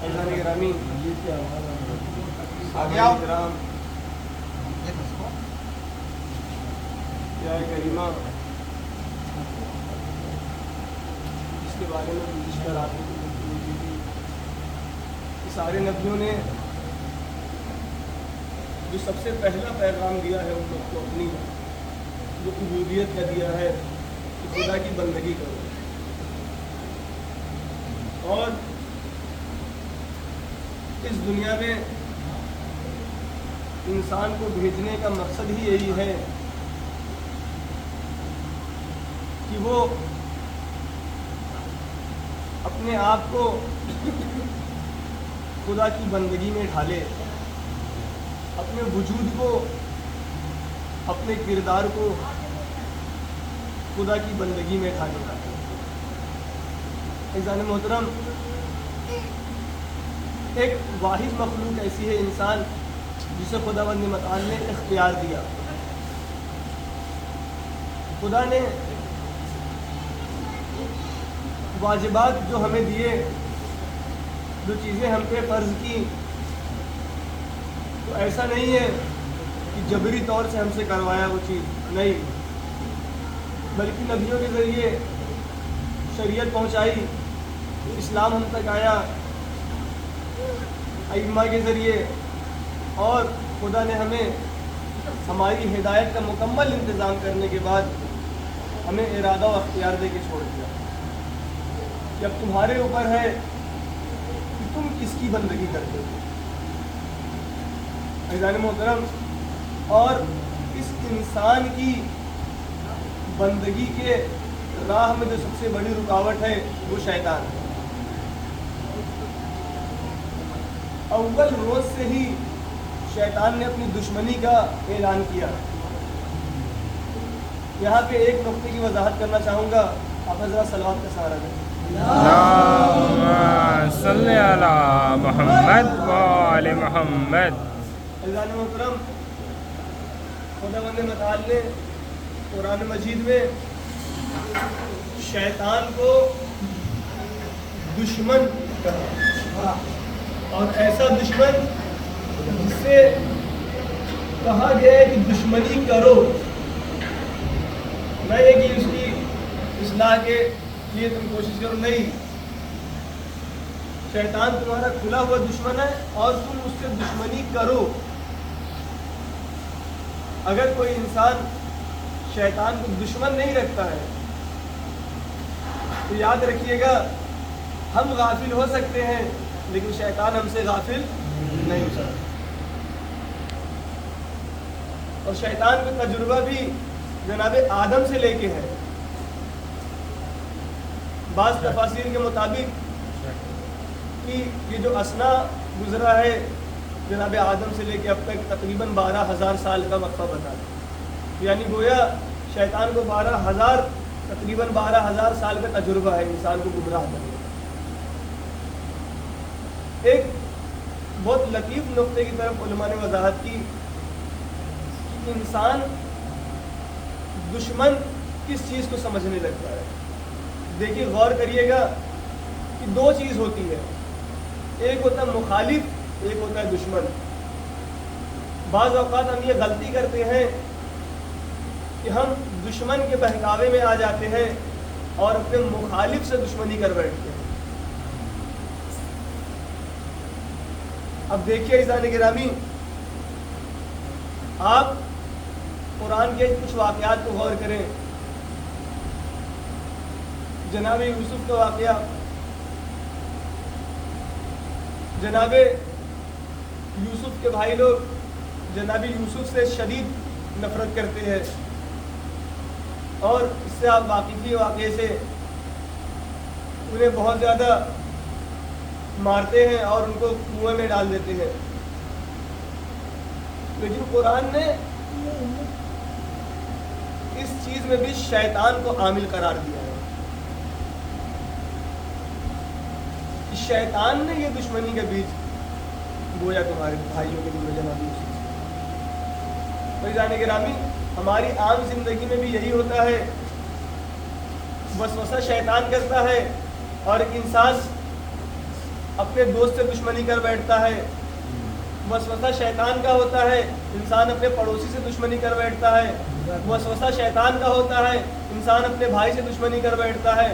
گرامی کرام کریمہ جس کے بارے میں گزشتہ رات میں گفتگو کی تھی، سارے نبیوں نے جو سب سے پہلا پیغام دیا ہے ان لوگ کو اپنی جو عبودیت کا دیا ہے کہ خدا کی بندگی کرو، اور اس دنیا میں انسان کو بھیجنے کا مقصد ہی یہی ہے کہ وہ اپنے آپ کو خدا کی بندگی میں ڈھالے، اپنے وجود کو، اپنے کردار کو خدا کی بندگی میں ڈھالے۔ عزیزان محترم، ایک واحد مخلوق ایسی ہے انسان جسے خداوند متعال نے اختیار دیا۔ خدا نے واجبات جو ہمیں دیے، جو چیزیں ہم پہ فرض کی، تو ایسا نہیں ہے کہ جبری طور سے ہم سے کروایا وہ چیز، نہیں، بلکہ نبیوں کے ذریعے شریعت پہنچائی، اسلام ہم تک آیا ائمہ کے ذریعے، اور خدا نے ہمیں ہماری ہدایت کا مکمل انتظام کرنے کے بعد ہمیں ارادہ و اختیار دے کے چھوڑ دیا کہ اب تمہارے اوپر ہے کہ تم کس کی بندگی کرتے ہو۔ عزیزان محترم، اور اس انسان کی بندگی کے راہ میں جو سب سے بڑی رکاوٹ ہے وہ شیطان ہے۔ اول روز سے ہی شیطان نے اپنی دشمنی کا اعلان کیا۔ یہاں پہ ایک نقطے کی وضاحت کرنا چاہوں گا، آپ حضرات صلوات کا سہارا دیں۔ اللہم صلی علی محمد و آل محمد۔ عزیزان محترم، خداوند متعال نے قرآن مجید میں شیطان کو دشمن کہا، اور ایسا دشمن جس سے کہا گیا ہے کہ دشمنی کرو، نہ یہ کہ اس کی اصلاح کے لیے تم کوشش کرو، نہیں، شیطان تمہارا کھلا ہوا دشمن ہے اور تم اس سے دشمنی کرو۔ اگر کوئی انسان شیطان کو دشمن نہیں رکھتا ہے تو یاد رکھیے گا، ہم غافل ہو سکتے ہیں لیکن شیطان ہم سے غافل نہیں ہو سکتا۔ اور شیطان کا تجربہ بھی جناب آدم سے لے کے ہے۔ بعض تفاسیر کے مطابق کہ یہ جو اسنا گزرا ہے جناب آدم سے لے کے اب تک تقریباً 12,000 سال کا وقفہ بتا ہے، یعنی گویا شیطان کو تقریباً 12,000 سال کا تجربہ ہے انسان کو گمراہ کرنے کا۔ ایک بہت لطیف نقطے کی طرف علماء نے وضاحت کی کہ انسان دشمن کس چیز کو سمجھنے لگتا ہے۔ دیکھیے، غور کریے گا کہ دو چیز ہوتی ہے، ایک ہوتا ہے مخالف، ایک ہوتا ہے دشمن۔ بعض اوقات ہم یہ غلطی کرتے ہیں کہ ہم دشمن کے بہکاوے میں آ جاتے ہیں اور اپنے مخالف سے دشمنی کر بیٹھتے ہیں۔ اب دیکھیے عزیزان گرامی، آپ قرآن کے کچھ واقعات کو غور کریں۔ جناب یوسف کا واقعہ، جناب یوسف کے بھائی لوگ جناب یوسف سے شدید نفرت کرتے ہیں، اور اس سے آپ واقف ہی واقعے سے انہیں بہت زیادہ مارتے ہیں اور ان کو کنویں میں ڈال دیتے ہیں۔ لیکن قرآن نے اس چیز میں بھی شیطان کو عامل قرار دیا ہے کہ شیطان نے یہ دشمنی کا بیج بویا تمہارے بھائیوں کے دل میں جناب یوسف۔ بھائی گرامی، ہماری عام زندگی میں بھی یہی ہوتا ہے، وسوسہ شیطان کرتا ہے اور ایک انسان اپنے دوست سے دشمنی کر بیٹھتا ہے، وسوسہ شیطان کا ہوتا ہے، انسان اپنے پڑوسی سے دشمنی کر بیٹھتا ہے، وسوسہ شیطان کا ہوتا ہے، انسان اپنے بھائی سے دشمنی کر بیٹھتا ہے،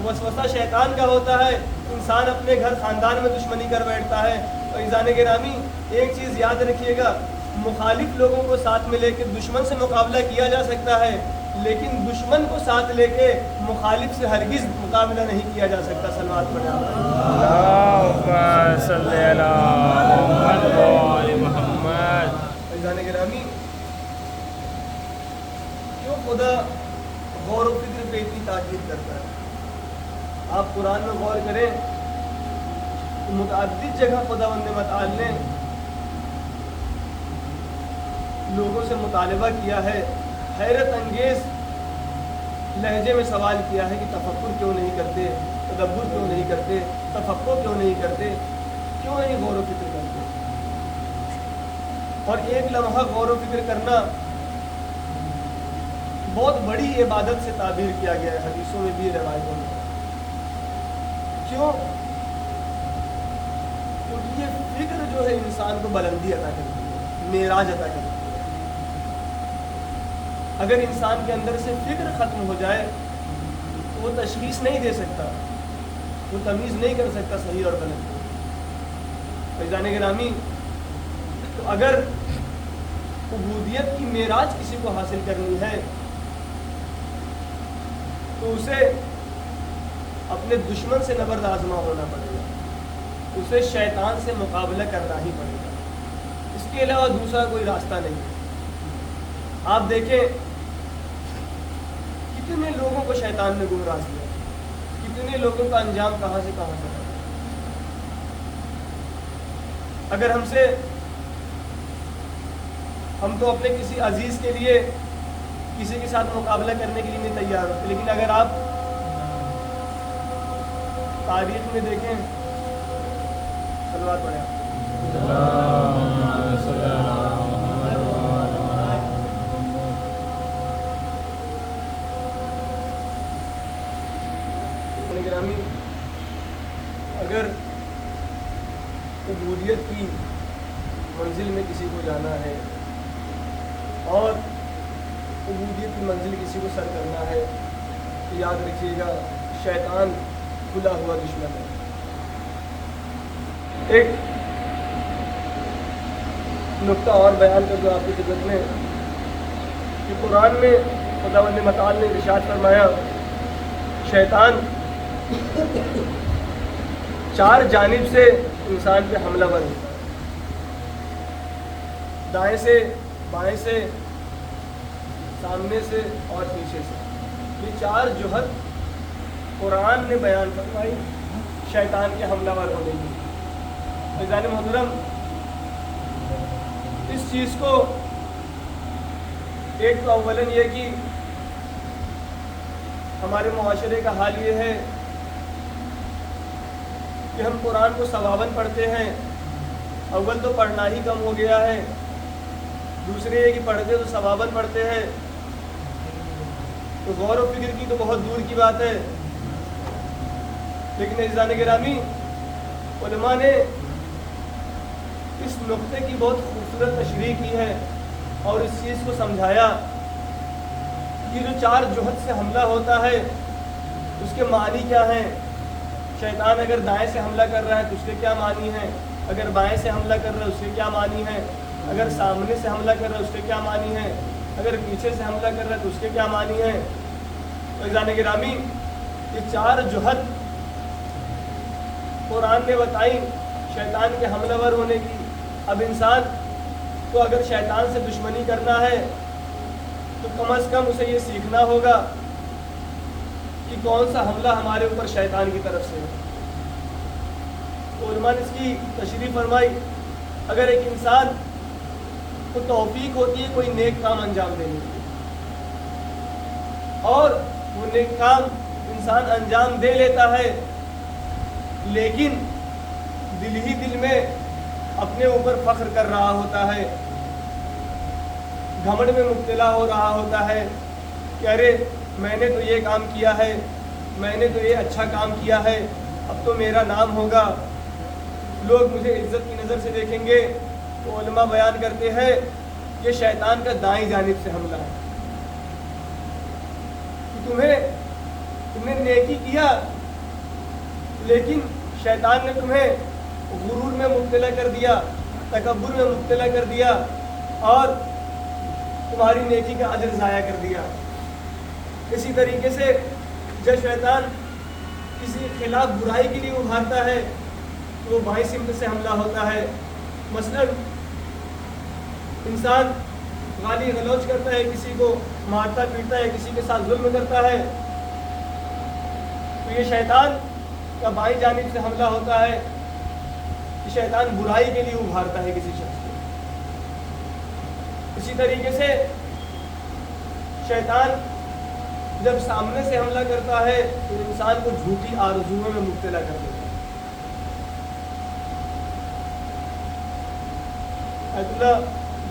وسوسہ شیطان کا ہوتا ہے، انسان اپنے گھر خاندان میں دشمنی کر بیٹھتا ہے۔ اور عزیزان گرامی، ایک چیز یاد رکھیے گا، مخالف لوگوں کو ساتھ میں لے کے دشمن سے مقابلہ کیا جا سکتا ہے، لیکن دشمن کو ساتھ لے کے مخالف سے ہرگز مقابلہ نہیں کیا جا سکتا۔ صلوات پڑھیں۔ اللہم صلی علی محمد و آل محمد۔ عزیزان گرامی، کیوں خدا غور و فکر پہ اتنی تاکید کرتا ہے؟ آپ قرآن میں غور کریں، متعدد جگہ خداوند متعال نے لوگوں سے مطالبہ کیا ہے، حیرت انگیز لہجے میں سوال کیا ہے کہ تفکر کیوں نہیں کرتے، تدبر کیوں نہیں کرتے، تفکر کیوں نہیں کرتے، کیوں نہیں غور و فکر کرتے؟ اور ایک لمحہ غور و فکر کرنا بہت بڑی عبادت سے تعبیر کیا گیا ہے، حدیثوں میں بھی، روایتوں میں۔ کیوں؟ کیونکہ یہ فکر جو ہے انسان کو بلندی عطا کرتی ہے، معراج عطا کرتی ہے۔ اگر انسان کے اندر سے فکر ختم ہو جائے تو وہ تشخیص نہیں دے سکتا، وہ تمیز نہیں کر سکتا صحیح اور غلط۔ فیضان گرامی، تو اگر عبودیت کی معراج کسی کو حاصل کرنی ہے تو اسے اپنے دشمن سے نبرد آزما ہونا پڑے گا، اسے شیطان سے مقابلہ کرنا ہی پڑے گا، اس کے علاوہ دوسرا کوئی راستہ نہیں ہے۔ آپ دیکھیں کتنے لوگوں کو شیطان نے گمراہ کیا، کتنے لوگوں کا انجام کہاں سے کہاں سے۔ اگر ہم تو اپنے کسی عزیز کے لیے کسی کے ساتھ مقابلہ کرنے کے لیے نہیں تیار ہوتے، لیکن اگر آپ تاریخ میں دیکھیں، صلوات پڑھیں، گرامی، اگر عبودیت کی منزل میں کسی کو جانا ہے اور عبودیت کی منزل کسی کو سر کرنا ہے تو یاد رکھیے گا، شیطان کھلا ہوا دشمن ہے۔ ایک نقطہ اور بیان کر دو آپ کی خدمت میں کہ قرآن میں خداوند متعال نے ارشاد فرمایا، شیطان 4 جانب سے انسان پہ حملہ ور ہوتا ہے، دائیں سے، بائیں سے، سامنے سے اور پیچھے سے۔ یہ 4 جہت قرآن نے بیان فرمائی شیطان کے حملہ ور ہونے کی۔ عزیزان محترم، اس چیز کو ایک تو اولاً یہ کہ ہمارے معاشرے کا حال یہ ہے کہ ہم قرآن کو ثواباً پڑھتے ہیں، اول تو پڑھنا ہی کم ہو گیا ہے، دوسرے یہ کہ پڑھتے تو ثواباً پڑھتے ہیں، تو غور و فکر کی تو بہت دور کی بات ہے۔ لیکن عزیزان گرامی، علماء نے اس نقطے کی بہت خوبصورت تشریح کی ہے اور اس چیز کو سمجھایا کہ جو 4 جہت سے حملہ ہوتا ہے اس کے معنی کیا ہیں۔ شیطان اگر دائیں سے حملہ کر رہا ہے تو اس کے کیا معنی ہیں، اگر بائیں سے حملہ کر رہا ہے اس کے کیا معنی ہیں، اگر سامنے سے حملہ کر رہا ہے اس کے کیا معنی ہیں، اگر پیچھے سے حملہ کر رہا ہے تو اس کے کیا معنی ہیں۔ تو عزیزان گرامی، یہ 4 جہت قرآن نے بتائی شیطان کے حملہ ور ہونے کی۔ اب انسان کو اگر شیطان سے دشمنی کرنا ہے تو کم از کم اسے یہ سیکھنا ہوگا کہ کون سا حملہ ہمارے اوپر شیطان کی طرف سے ہے۔ تو علماء نے اس کی تشریح فرمائی، اگر ایک انسان کو توفیق ہوتی ہے کوئی نیک کام انجام دینے کی اور وہ نیک کام انسان انجام دے لیتا ہے، لیکن دل ہی دل میں اپنے اوپر فخر کر رہا ہوتا ہے، گھمنڈ میں مبتلا ہو رہا ہوتا ہے کہ ارے میں نے تو یہ کام کیا ہے، میں نے تو یہ اچھا کام کیا ہے، اب تو میرا نام ہوگا، لوگ مجھے عزت کی نظر سے دیکھیں گے، تو علماء بیان کرتے ہیں یہ شیطان کا دائیں جانب سے حملہ ہے کہ تم نے نیکی کیا، لیکن شیطان نے تمہیں غرور میں مبتلا کر دیا، تکبر میں مبتلا کر دیا اور تمہاری نیکی کا اجر ضائع کر دیا۔ اسی طریقے سے جب شیطان کسی کے خلاف برائی کے لیے ابھارتا ہے تو وہ بائیں سمت سے حملہ ہوتا ہے۔ مثلا انسان گالی گلوچ کرتا ہے، کسی کو مارتا پیٹتا ہے، کسی کے ساتھ ظلم کرتا ہے، تو یہ شیطان کا بائیں جانب سے حملہ ہوتا ہے کہ شیطان برائی کے لیے ابھارتا ہے کسی شخص کو۔ اسی طریقے سے شیطان جب سامنے سے حملہ کرتا ہے تو انسان کو جھوٹی آرزوؤں میں مبتلا کر دیتا ہے۔ آیت اللہ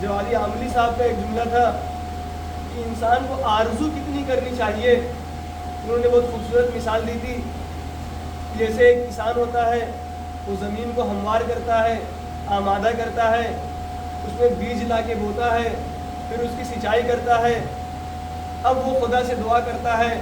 جوالی عاملی صاحب کا ایک جملہ تھا کہ انسان کو آرزو کتنی کرنی چاہیے، انہوں نے بہت خوبصورت مثال دی تھی۔ جیسے ایک کسان ہوتا ہے، وہ زمین کو ہموار کرتا ہے، آمادہ کرتا ہے، اس میں بیج لا کے بوتا ہے، پھر اس کی سینچائی کرتا ہے، اب وہ خدا سے دعا کرتا ہے